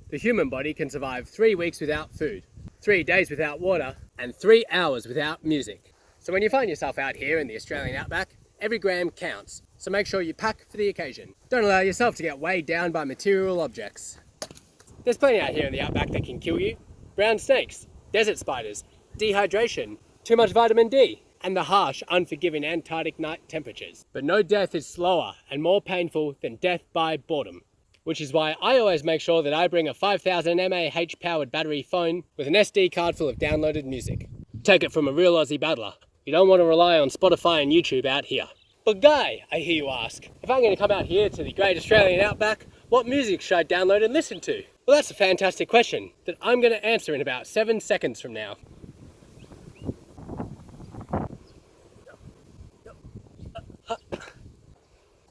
The human body can survive 3 weeks without food, 3 days without water, and 3 hours without music. So when you find yourself out here in the Australian outback, every gram counts. So make sure you pack for the occasion. Don't allow yourself to get weighed down by material objects. There's plenty out here in the outback that can kill you. Brown snakes, desert spiders, dehydration, too much vitamin D, and the harsh, unforgiving Antarctic night temperatures. But no death is slower and more painful than death by boredom. Which is why I always make sure that I bring a 5000 mAh powered battery phone with an SD card full of downloaded music. Take it from a real Aussie battler. You don't want to rely on Spotify and YouTube out here. But Guy, I hear you ask, if I'm going to come out here to the great Australian outback, what music should I download and listen to? Well, that's a fantastic question that I'm going to answer in about 7 seconds from now.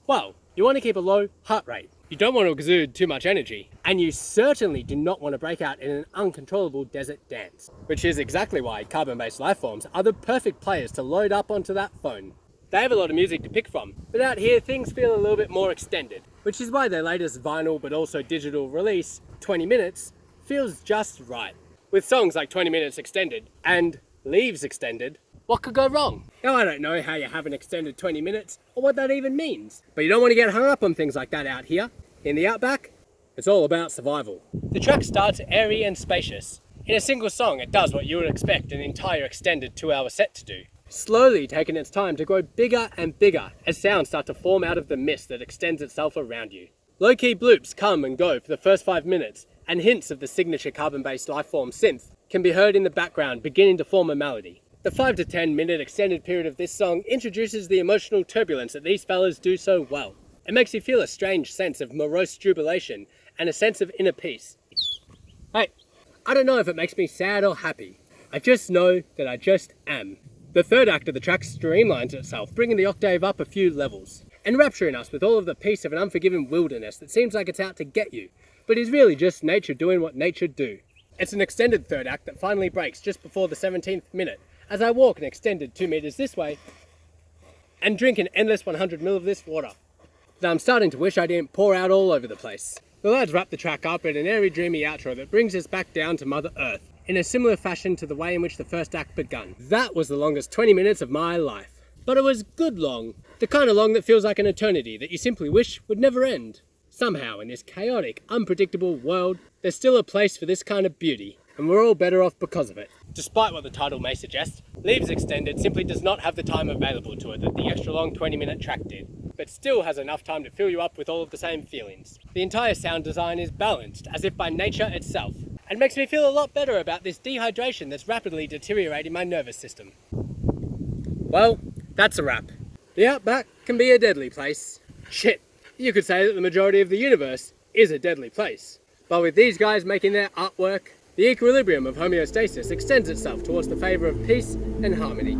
Well, you want to keep a low heart rate. You don't want to exude too much energy, and you certainly do not want to break out in an uncontrollable desert dance, which is exactly why carbon-based lifeforms are the perfect players to load up onto that phone. They have a lot of music to pick from, but out here things feel a little bit more extended, which is why their latest vinyl but also digital release, 20 Minutes, feels just right. With songs like 20 Minutes Extended and Leaves Extended, what could go wrong? Now I don't know how you have an extended 20 minutes or what that even means, but you don't want to get hung up on things like that out here. In the outback, it's all about survival. The track starts airy and spacious. In a single song it does what you would expect an entire extended 2-hour set to do. Slowly taking its time to grow bigger and bigger as sounds start to form out of the mist that extends itself around you. Low-key bloops come and go for the first 5 minutes, and hints of the signature carbon-based lifeform synth can be heard in the background beginning to form a melody. The 5 to 10 minute extended period of this song introduces the emotional turbulence that these fellas do so well. It makes you feel a strange sense of morose jubilation and a sense of inner peace. Hey, I don't know if it makes me sad or happy. I just know that I just am. The third act of the track streamlines itself, bringing the octave up a few levels, enrapturing us with all of the peace of an unforgiving wilderness that seems like it's out to get you, but is really just nature doing what nature do. It's an extended third act that finally breaks just before the 17th minute, as I walk an extended 2 meters this way and drink an endless 100ml of this water that I'm starting to wish I didn't pour out all over the place. The lads wrap the track up in an airy dreamy outro that brings us back down to Mother Earth in a similar fashion to the way in which the first act begun. That was the longest 20 minutes of my life, but it was good long, the kind of long that feels like an eternity that you simply wish would never end. Somehow in this chaotic, unpredictable world, there's still a place for this kind of beauty, and we're all better off because of it. Despite what the title may suggest, Leaves Extended simply does not have the time available to it that the extra long 20-minute track did, but still has enough time to fill you up with all of the same feelings. The entire sound design is balanced, as if by nature itself, and makes me feel a lot better about this dehydration that's rapidly deteriorating my nervous system. Well, that's a wrap. The outback can be a deadly place. Shit, you could say that the majority of the universe is a deadly place. But with these guys making their artwork, the equilibrium of homeostasis extends itself towards the favour of peace and harmony.